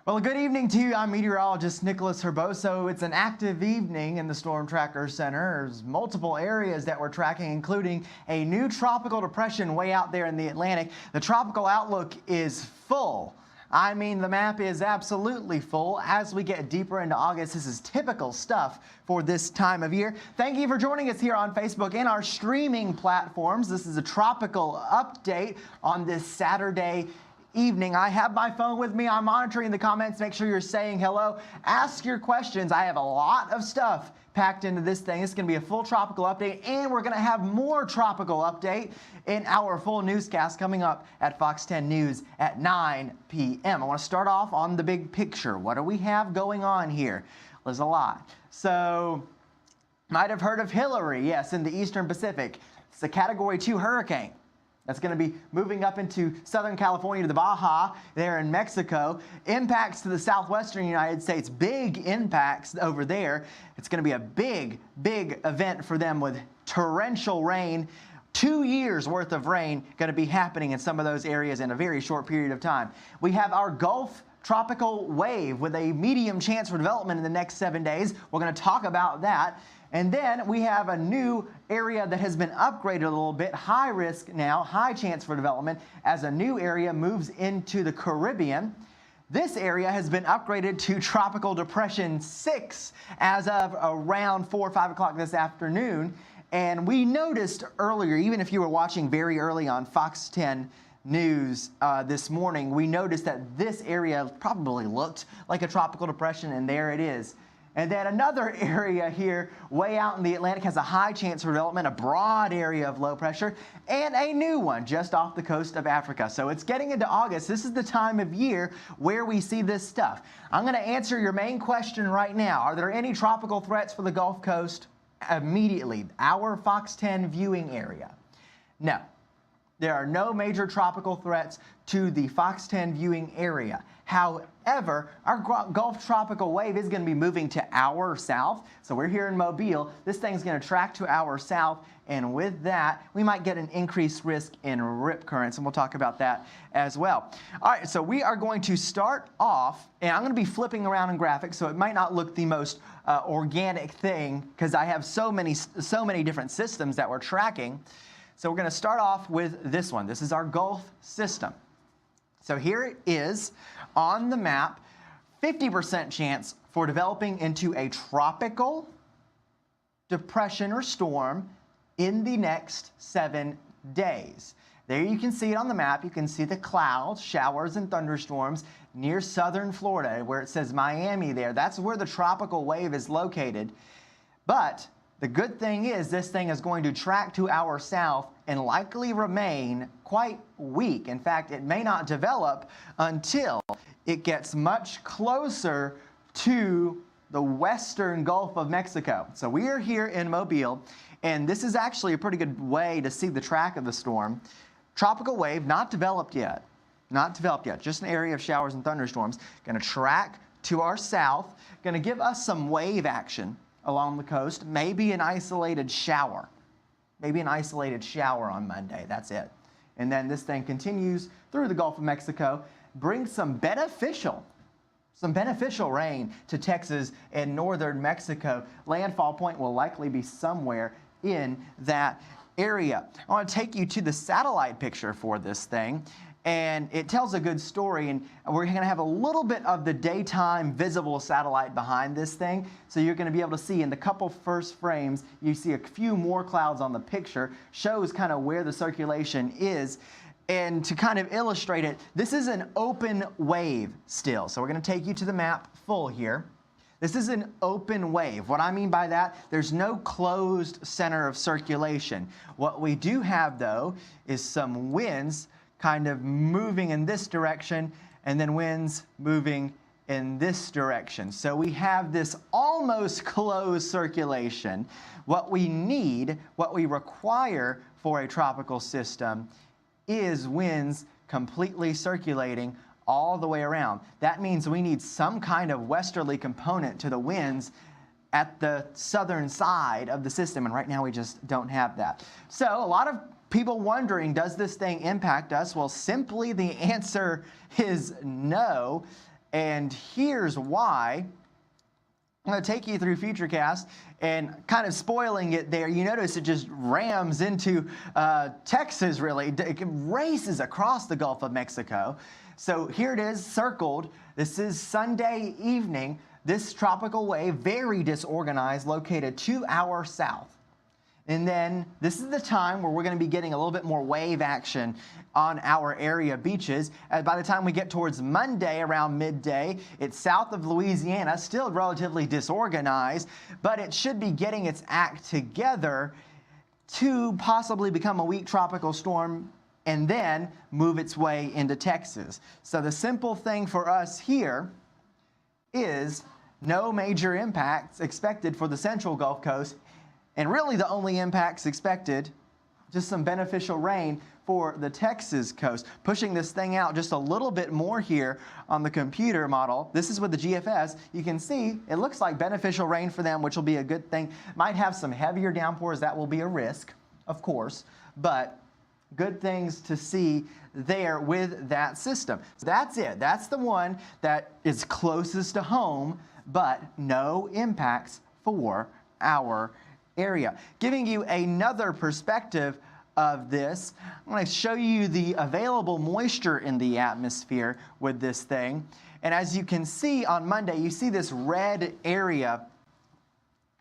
Well, good evening to you. I'm meteorologist Nicholas Herboso. It's an active evening in the Storm Tracker Center. There's multiple areas that we're tracking, including a new tropical depression way out there in the Atlantic. The tropical outlook is full. I mean, the map is absolutely full. As we get deeper into August, this is typical stuff for this time of year. Thank you for joining us here on Facebook and our streaming platforms. This is a tropical update on this Saturday evening. I have my phone with me. I'm monitoring the comments. Make sure you're saying hello. Ask your questions. I have a lot of stuff packed into this thing. It's going to be a full tropical update, and we're going to have more tropical update in our full newscast coming up at Fox 10 News at 9 p.m. I want to start off on the big picture. What do we have going on here? There's a lot. So, might have heard of Hillary. Yes, in the Eastern Pacific. It's a Category 2 hurricane that's going to be moving up into Southern California to the Baja there in Mexico. Impacts to the southwestern United States, big impacts over there. It's going to be a big, big event for them with torrential rain. 2 years worth of rain going to be happening in some of those areas in a very short period of time. We have our Gulf tropical wave with a medium chance for development in the next 7 days. We're going to talk about that. And then we have a new area that has been upgraded a little bit, high risk now, high chance for development as a new area moves into the Caribbean. This area has been upgraded to Tropical Depression 6 as of around 4 or 5 o'clock this afternoon. And we noticed earlier, even if you were watching very early on Fox 10 News this morning, we noticed that this area probably looked like a tropical depression, and there it is. And then another area here, way out in the Atlantic, has a high chance for development, a broad area of low pressure, and a new one just off the coast of Africa. So it's getting into August. This is the time of year where we see this stuff. I'm going to answer your main question right now. Are there any tropical threats for the Gulf Coast? Immediately, our Fox 10 viewing area. No, there are no major tropical threats to the Fox 10 viewing area. However, our Gulf tropical wave is going to be moving to our south. So we're here in Mobile. This thing's going to track to our south. And with that, we might get an increased risk in rip currents. And we'll talk about that as well. All right, so we are going to start off, and I'm going to be flipping around in graphics, so it might not look the most organic thing because I have so many different systems that we're tracking. So we're going to start off with this one. This is our Gulf system. So here it is on the map, 50% chance for developing into a tropical depression or storm in the next 7 days. There you can see it on the map. You can see the clouds, showers, and thunderstorms near southern Florida where it says Miami there. That's where the tropical wave is located. But the good thing is this thing is going to track to our south and likely remain quite weak. In fact, it may not develop until it gets much closer to the western Gulf of Mexico. So we are here in Mobile, and this is actually a pretty good way to see the track of the storm. Tropical wave, not developed yet. Not developed yet, just an area of showers and thunderstorms. Going to track to our south, going to give us some wave action along the coast, maybe an isolated shower. Maybe an isolated shower on Monday, that's it. And then this thing continues through the Gulf of Mexico, brings some beneficial rain to Texas and northern Mexico. Landfall point will likely be somewhere in that area. I want to take you to the satellite picture for this thing. And it tells a good story, and we're going to have a little bit of the daytime visible satellite behind this thing. So you're going to be able to see in the couple first frames, you see a few more clouds on the picture, shows kind of where the circulation is. And to kind of illustrate it, this is an open wave still. So we're going to take you to the map full here. This is an open wave. What I mean by that, there's no closed center of circulation. What we do have, though, is some winds kind of moving in this direction, and then winds moving in this direction. So we have this almost closed circulation. What we need, what we require for a tropical system is winds completely circulating all the way around. That means we need some kind of westerly component to the winds at the southern side of the system, and right now we just don't have that. So a lot of people wondering, does this thing impact us? Well, simply the answer is no. And here's why. I'm going to take you through Futurecast and kind of spoiling it there. You notice it just rams into Texas, really. It races across the Gulf of Mexico. So here it is circled. This is Sunday evening. This tropical wave, very disorganized, located 2 hours south. And then this is the time where we're going to be getting a little bit more wave action on our area beaches. And by the time we get towards Monday around midday, it's south of Louisiana, still relatively disorganized, but it should be getting its act together to possibly become a weak tropical storm and then move its way into Texas. So the simple thing for us here is no major impacts expected for the central Gulf Coast. And really the only impacts expected, just some beneficial rain for the Texas coast. Pushing this thing out just a little bit more here on the computer model. This is with the GFS. You can see it looks like beneficial rain for them, which will be a good thing. Might have some heavier downpours. That will be a risk, of course, but good things to see there with that system. So that's it. That's the one that is closest to home, but no impacts for our area. Giving you another perspective of this, I'm going to show you the available moisture in the atmosphere with this thing. And as you can see on Monday, you see this red area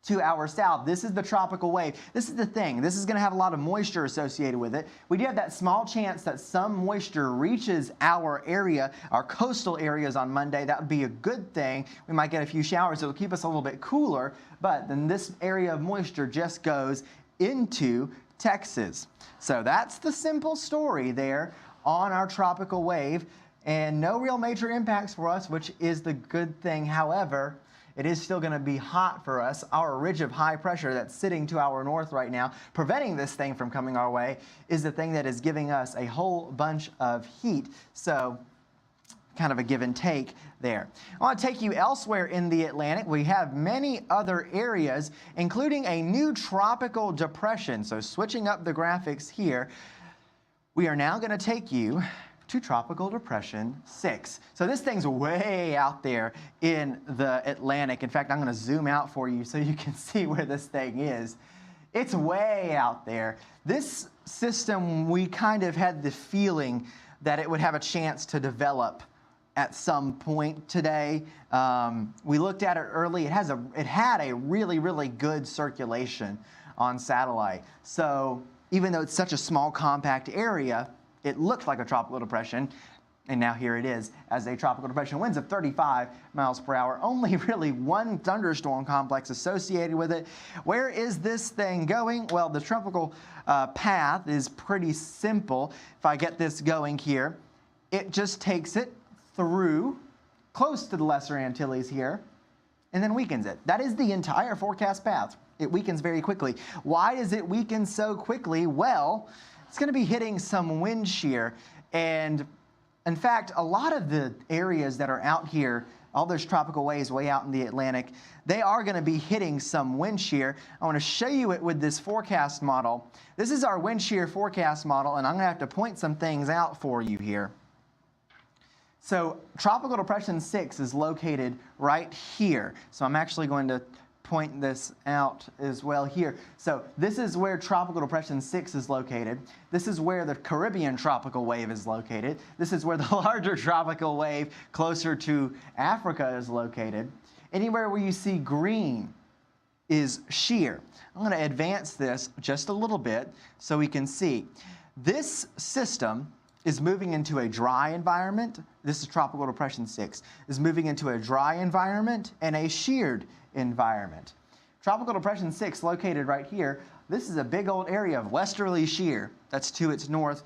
2 hours south. This is the tropical wave. This is the thing. This is going to have a lot of moisture associated with it. We do have that small chance that some moisture reaches our area, our coastal areas on Monday. That would be a good thing. We might get a few showers. It'll keep us a little bit cooler, but then this area of moisture just goes into Texas. So that's the simple story there on our tropical wave, and no real major impacts for us, which is the good thing. However, it is still going to be hot for us. Our ridge of high pressure that's sitting to our north right now, preventing this thing from coming our way, is the thing that is giving us a whole bunch of heat. So kind of a give and take there. I want to take you elsewhere in the Atlantic. We have many other areas, including a new tropical depression. So switching up the graphics here, we are now going to take you to Tropical Depression 6. So this thing's way out there in the Atlantic. In fact, I'm going to zoom out for you so you can see where this thing is. It's way out there. This system, we kind of had the feeling that it would have a chance to develop at some point today. We looked at it early. It had a really, really good circulation on satellite. So even though it's such a small, compact area, it looked like a tropical depression, and now here it is as a tropical depression. Winds of 35 miles per hour. Only really one thunderstorm complex associated with it. Where is this thing going? Well, the tropical path is pretty simple. If I get this going here, it just takes it through close to the Lesser Antilles here and then weakens it. That is the entire forecast path. It weakens very quickly. Why does it weaken so quickly? Well, it's going to be hitting some wind shear, and in fact, a lot of the areas that are out here, all those tropical waves way out in the Atlantic, they are going to be hitting some wind shear. I want to show you it with this forecast model. This is our wind shear forecast model, and I'm going to have to point some things out for you here. So Tropical Depression 6 is located right here. So I'm actually going to point this out as well here. So this is where Tropical Depression 6 is located. This is where the Caribbean tropical wave is located. This is where the larger tropical wave closer to Africa is located. Anywhere where you see green is shear. I'm going to advance this just a little bit so we can see. This system is moving into a dry environment. This is Tropical Depression 6. Is moving into a dry environment and a sheared environment. Tropical Depression 6 located right here. This is a big old area of westerly shear that's to its north.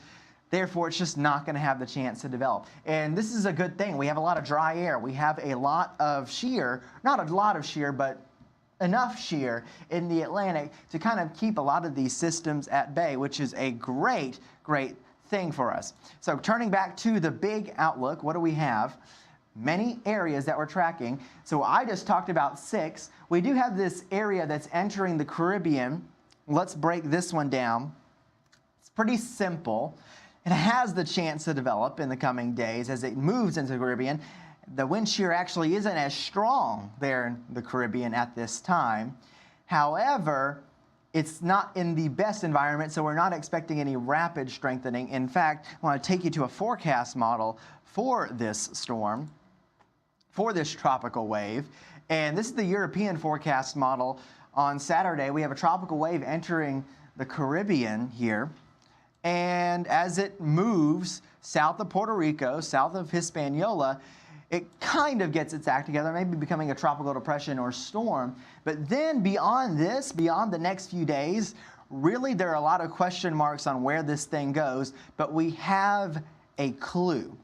Therefore, it's just not going to have the chance to develop. And this is a good thing. We have a lot of dry air. We have a lot of shear, not a lot of shear, but enough shear in the Atlantic to kind of keep a lot of these systems at bay, which is a great, great thing for us. So turning back to the big outlook, what do we have? Many areas that we're tracking. So I just talked about 6. We do have this area that's entering the Caribbean. Let's break this one down. It's pretty simple. It has the chance to develop in the coming days as it moves into the Caribbean. The wind shear actually isn't as strong there in the Caribbean at this time. However, it's not in the best environment, so we're not expecting any rapid strengthening. In fact, I want to take you to a forecast model for this storm, for this tropical wave. And this is the European forecast model. On Saturday, we have a tropical wave entering the Caribbean here. And as it moves south of Puerto Rico, south of Hispaniola, it kind of gets its act together, maybe becoming a tropical depression or storm. But then beyond this, beyond the next few days, really there are a lot of question marks on where this thing goes, but we have a clue.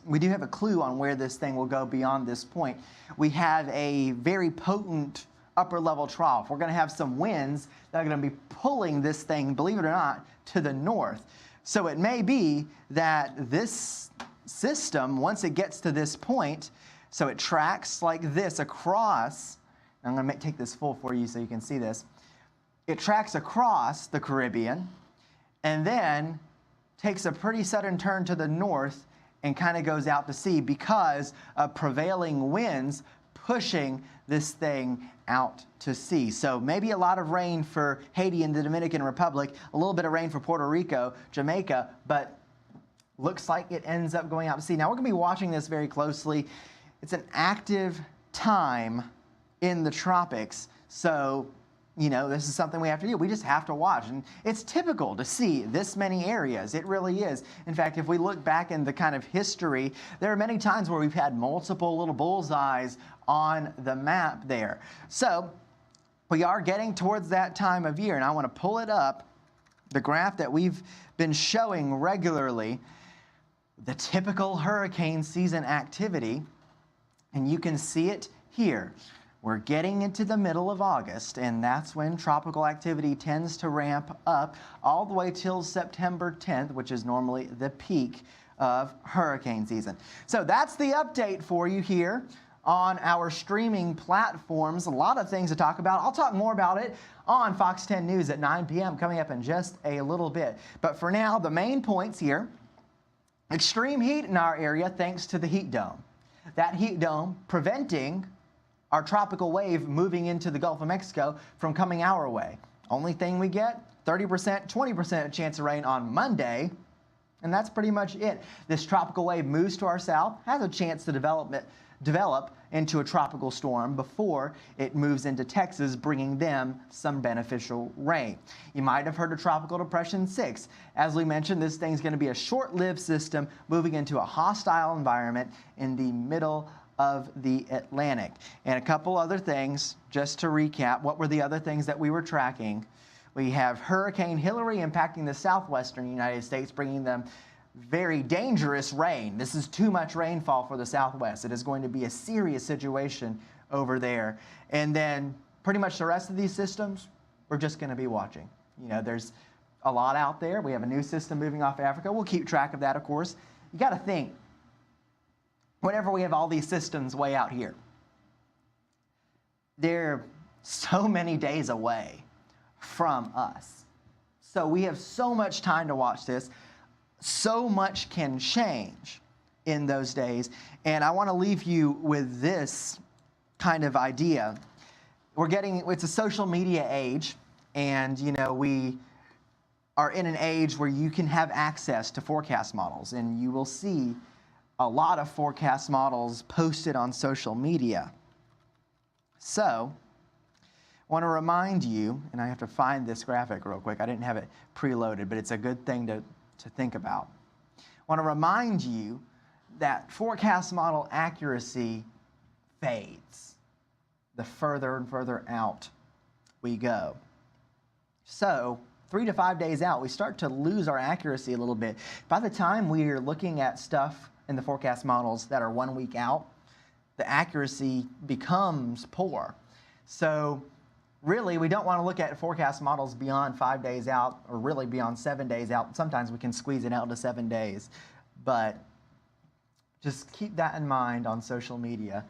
We do have a clue on where this thing will go beyond this point. We have a very potent upper level trough. We're going to have some winds that are going to be pulling this thing, believe it or not, to the north. So it may be that this system, once it gets to this point, so it tracks like this across, I'm going to take this full for you so you can see this. It tracks across the Caribbean and then takes a pretty sudden turn to the north and kind of goes out to sea because of prevailing winds pushing this thing out to sea. So maybe a lot of rain for Haiti and the Dominican Republic, a little bit of rain for Puerto Rico, Jamaica, but looks like it ends up going out to sea. Now we're going to be watching this very closely. It's an active time in the tropics, so you know, this is something we have to do. We just have to watch. And it's typical to see this many areas. It really is. In fact, if we look back in the kind of history, there are many times where we've had multiple little bullseyes on the map there. So we are getting towards that time of year, and I want to pull it up, the graph that we've been showing regularly, the typical hurricane season activity, and you can see it here. We're getting into the middle of August, and that's when tropical activity tends to ramp up all the way till September 10th, which is normally the peak of hurricane season. So that's the update for you here on our streaming platforms. A lot of things to talk about. I'll talk more about it on Fox 10 News at 9 p.m. coming up in just a little bit. But for now, the main points here: extreme heat in our area thanks to the heat dome. That heat dome preventing our tropical wave moving into the Gulf of Mexico from coming our way. Only thing we get, 30%, 20% chance of rain on Monday, and that's pretty much it. This tropical wave moves to our south, has a chance to develop into a tropical storm before it moves into Texas, bringing them some beneficial rain. You might have heard of Tropical Depression 6. As we mentioned, this thing's going to be a short-lived system moving into a hostile environment in the middle of the Atlantic. And a couple other things, just to recap, what were the other things that we were tracking? We have Hurricane Hillary impacting the southwestern United States, bringing them very dangerous rain. This is too much rainfall for the Southwest. It is going to be a serious situation over there. And then pretty much the rest of these systems, we're just going to be watching. You know, there's a lot out there. We have a new system moving off Africa. We'll keep track of that, of course. You got to think, whenever we have all these systems way out here, they're so many days away from us. So we have so much time to watch this. So much can change in those days. And I want to leave you with this kind of idea. It's a social media age, and you know, we are in an age where you can have access to forecast models, and you will see a lot of forecast models posted on social media. So I want to remind you, and I have to find this graphic real quick. I didn't have it preloaded, but it's a good thing to think about. I want to remind you that forecast model accuracy fades the further and further out we go. So 3 to 5 days out, we start to lose our accuracy a little bit. By the time we are looking at stuff in the forecast models that are 1 week out, the accuracy becomes poor. So really, we don't want to look at forecast models beyond 5 days out, or really beyond 7 days out. Sometimes we can squeeze it out to 7 days. But just keep that in mind on social media.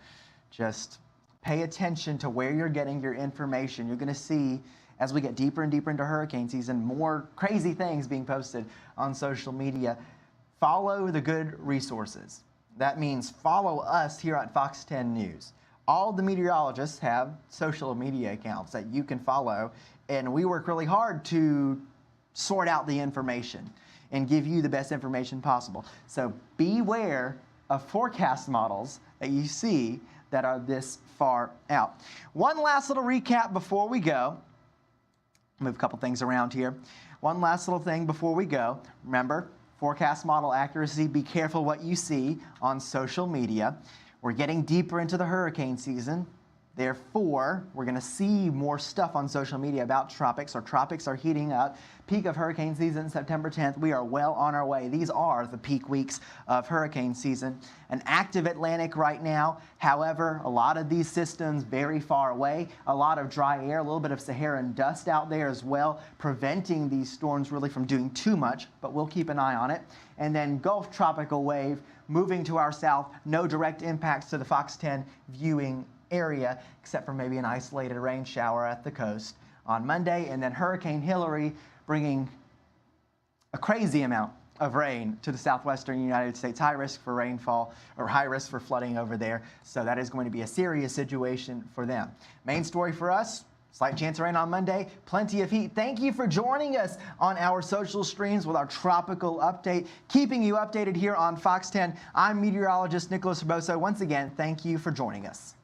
Just pay attention to where you're getting your information. You're going to see, as we get deeper and deeper into hurricane season, more crazy things being posted on social media. Follow the good resources. That means follow us here at Fox 10 News. All the meteorologists have social media accounts that you can follow, and we work really hard to sort out the information and give you the best information possible. So beware of forecast models that you see that are this far out. One last little recap before we go. Move a couple things around here. One last little thing before we go. Remember, forecast model accuracy, be careful what you see on social media. We're getting deeper into the hurricane season. Therefore, we're going to see more stuff on social media about tropics. Our tropics are heating up. Peak of hurricane season, September 10th. We are well on our way. These are the peak weeks of hurricane season. An active Atlantic right now. However, a lot of these systems very far away. A lot of dry air, a little bit of Saharan dust out there as well, preventing these storms really from doing too much, but we'll keep an eye on it. And then Gulf tropical wave moving to our south. No direct impacts to the Fox 10 viewing area, except for maybe an isolated rain shower at the coast on Monday. And then Hurricane Hillary bringing a crazy amount of rain to the southwestern United States. High risk for rainfall, or high risk for flooding over there. So that is going to be a serious situation for them. Main story for us, slight chance of rain on Monday, plenty of heat. Thank you for joining us on our social streams with our tropical update, keeping you updated here on Fox 10. I'm meteorologist Nicholas Urboso. Once again, thank you for joining us.